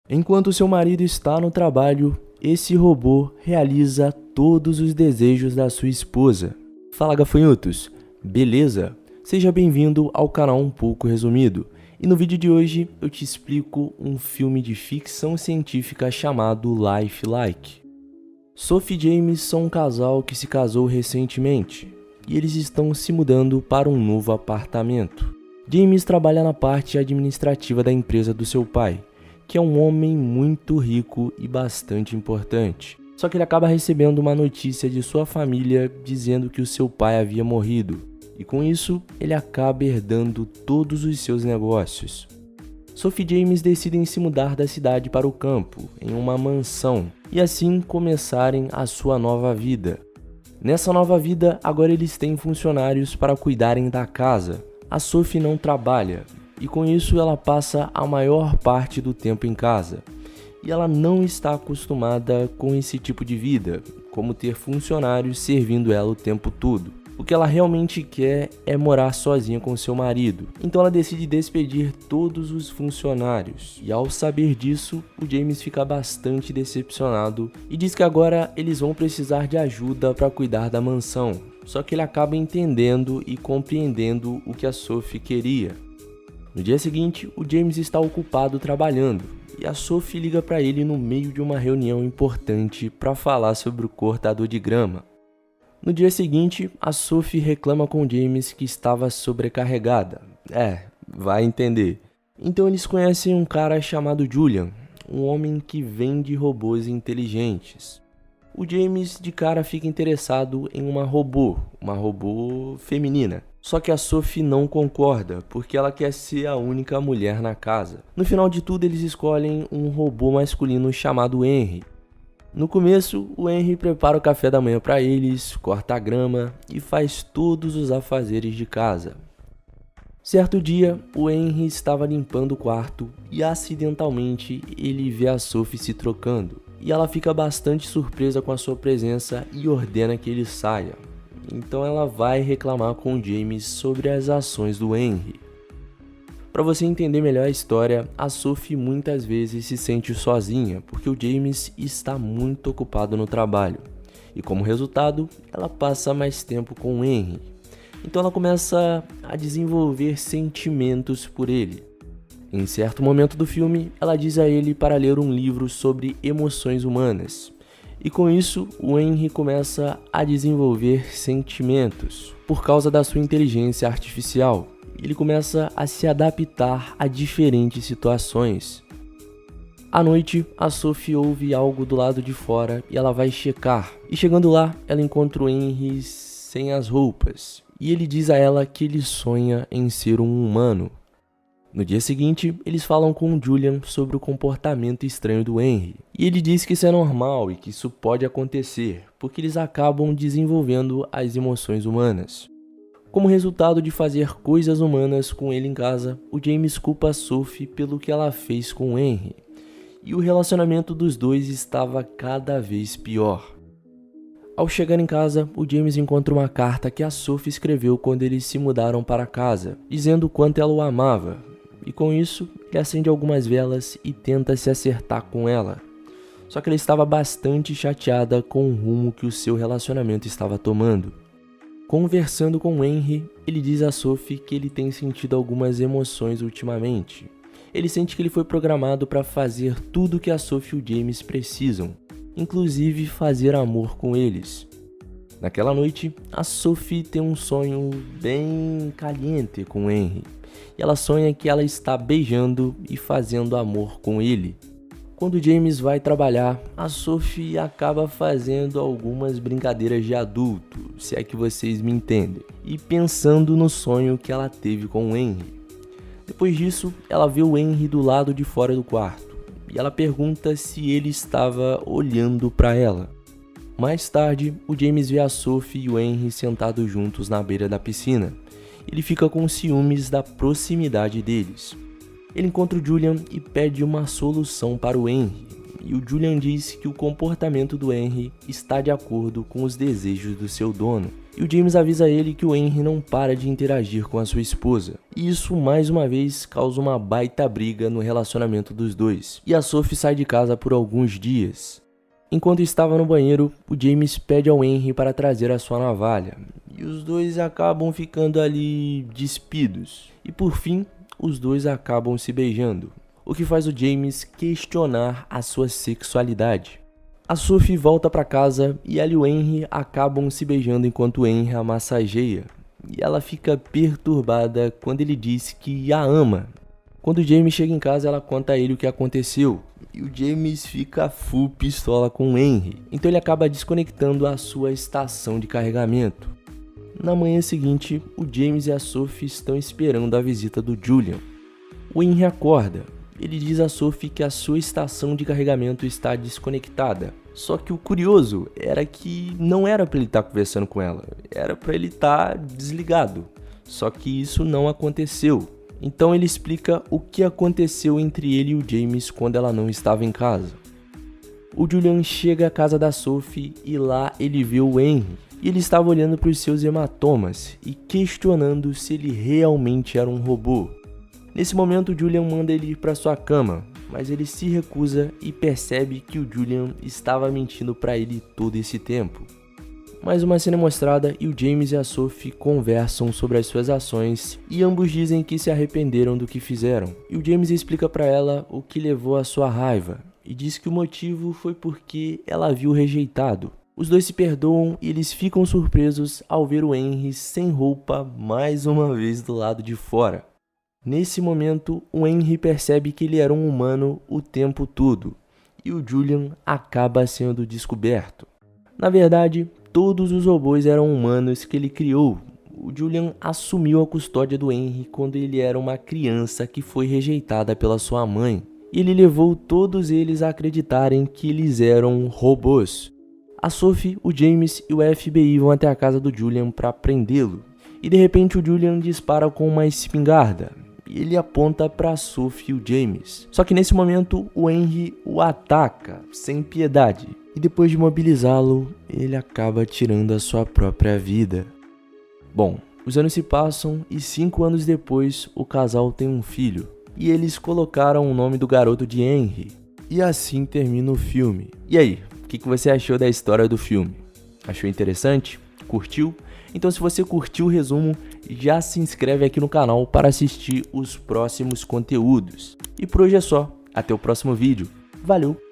Enquanto seu marido está no trabalho, esse robô realiza todos os desejos da sua esposa. Fala, gafanhotos! Beleza? Seja bem-vindo ao canal Um Pouco Resumido. E no vídeo de hoje eu te explico um filme de ficção científica chamado Life Like. Sophie e James são um casal que se casou recentemente e eles estão se mudando para um novo apartamento. James trabalha na parte administrativa da empresa do seu pai, que é um homem muito rico e bastante importante. Só que ele acaba recebendo uma notícia de sua família dizendo que o seu pai havia morrido, e com isso ele acaba herdando todos os seus negócios. Sophie e James decidem se mudar da cidade para o campo, em uma mansão, e assim começarem a sua nova vida. Nessa nova vida, agora eles têm funcionários para cuidarem da casa. A Sophie não trabalha, e com isso ela passa a maior parte do tempo em casa. E ela não está acostumada com esse tipo de vida, como ter funcionários servindo ela o tempo todo. O que ela realmente quer é morar sozinha com seu marido. Então ela decide despedir todos os funcionários. E ao saber disso, o James fica bastante decepcionado e diz que agora eles vão precisar de ajuda para cuidar da mansão. Só que ele acaba entendendo e compreendendo o que a Sophie queria. No dia seguinte, o James está ocupado trabalhando e a Sophie liga para ele no meio de uma reunião importante para falar sobre o cortador de grama. No dia seguinte, a Sophie reclama com o James que estava sobrecarregada. Vai entender. Então eles conhecem um cara chamado Julian, um homem que vende robôs inteligentes. O James de cara fica interessado em uma robô feminina. Só que a Sophie não concorda, porque ela quer ser a única mulher na casa. No final de tudo, eles escolhem um robô masculino chamado Henry. No começo, o Henry prepara o café da manhã para eles, corta a grama e faz todos os afazeres de casa. Certo dia, o Henry estava limpando o quarto e acidentalmente ele vê a Sophie se trocando. E ela fica bastante surpresa com a sua presença e ordena que ele saia. Então ela vai reclamar com o James sobre as ações do Henry. Para você entender melhor a história, a Sophie muitas vezes se sente sozinha porque o James está muito ocupado no trabalho. E como resultado, ela passa mais tempo com o Henry. Então ela começa a desenvolver sentimentos por ele. Em certo momento do filme, ela diz a ele para ler um livro sobre emoções humanas. E com isso, o Henry começa a desenvolver sentimentos por causa da sua inteligência artificial. Ele começa a se adaptar a diferentes situações. À noite, a Sophie ouve algo do lado de fora e ela vai checar. E chegando lá, ela encontra o Henry sem as roupas. E ele diz a ela que ele sonha em ser um humano. No dia seguinte, eles falam com o Julian sobre o comportamento estranho do Henry. E ele diz que isso é normal e que isso pode acontecer, porque eles acabam desenvolvendo as emoções humanas. Como resultado de fazer coisas humanas com ele em casa, o James culpa a Sophie pelo que ela fez com o Henry. E o relacionamento dos dois estava cada vez pior. Ao chegar em casa, o James encontra uma carta que a Sophie escreveu quando eles se mudaram para casa, dizendo o quanto ela o amava. E com isso, ele acende algumas velas e tenta se acertar com ela. Só que ela estava bastante chateada com o rumo que o seu relacionamento estava tomando. Conversando com Henry, ele diz a Sophie que ele tem sentido algumas emoções ultimamente. Ele sente que ele foi programado para fazer tudo o que a Sophie e o James precisam, inclusive fazer amor com eles. Naquela noite, a Sophie tem um sonho bem caliente com Henry. E ela sonha que ela está beijando e fazendo amor com ele. Quando James vai trabalhar, a Sophie acaba fazendo algumas brincadeiras de adulto, se é que vocês me entendem, e pensando no sonho que ela teve com o Henry. Depois disso, ela vê o Henry do lado de fora do quarto, e ela pergunta se ele estava olhando para ela. Mais tarde, o James vê a Sophie e o Henry sentados juntos na beira da piscina. Ele fica com ciúmes da proximidade deles. Ele encontra o Julian e pede uma solução para o Henry. E o Julian diz que o comportamento do Henry está de acordo com os desejos do seu dono. E o James avisa ele que o Henry não para de interagir com a sua esposa. E isso mais uma vez causa uma baita briga no relacionamento dos dois. E a Sophie sai de casa por alguns dias. Enquanto estava no banheiro, o James pede ao Henry para trazer a sua navalha. E os dois acabam ficando ali despidos. E por fim, os dois acabam se beijando. O que faz o James questionar a sua sexualidade. A Sophie volta para casa e ela e o Henry acabam se beijando enquanto o Henry a massageia. E ela fica perturbada quando ele diz que a ama. Quando o James chega em casa, ela conta a ele o que aconteceu. E o James fica full pistola com o Henry. Então ele acaba desconectando a sua estação de carregamento. Na manhã seguinte, o James e a Sophie estão esperando a visita do Julian. O Henry acorda. Ele diz a Sophie que a sua estação de carregamento está desconectada. Só que o curioso era que não era para ele estar conversando com ela, era para ele estar desligado. Só que isso não aconteceu. Então ele explica o que aconteceu entre ele e o James quando ela não estava em casa. O Julian chega à casa da Sophie e lá ele vê o Henry. E ele estava olhando para os seus hematomas e questionando se ele realmente era um robô. Nesse momento, o Julian manda ele ir para sua cama, mas ele se recusa e percebe que o Julian estava mentindo para ele todo esse tempo. Mais uma cena é mostrada e o James e a Sophie conversam sobre as suas ações e ambos dizem que se arrependeram do que fizeram. E o James explica para ela o que levou à sua raiva e diz que o motivo foi porque ela viu rejeitado. Os dois se perdoam e eles ficam surpresos ao ver o Henry sem roupa mais uma vez do lado de fora. Nesse momento, o Henry percebe que ele era um humano o tempo todo, e o Julian acaba sendo descoberto. Na verdade, todos os robôs eram humanos que ele criou. O Julian assumiu a custódia do Henry quando ele era uma criança que foi rejeitada pela sua mãe. E ele levou todos eles a acreditarem que eles eram robôs. A Sophie, o James e o FBI vão até a casa do Julian para prendê-lo. E de repente o Julian dispara com uma espingarda. E ele aponta para Sophie e o James. Só que nesse momento o Henry o ataca sem piedade. E depois de mobilizá-lo, ele acaba tirando a sua própria vida. Bom, os anos se passam e 5 anos depois o casal tem um filho. E eles colocaram o nome do garoto de Henry. E assim termina o filme. E aí, o que você achou da história do filme? Achou interessante? Curtiu? Então se você curtiu o resumo, já se inscreve aqui no canal para assistir os próximos conteúdos. E por hoje é só. Até o próximo vídeo. Valeu!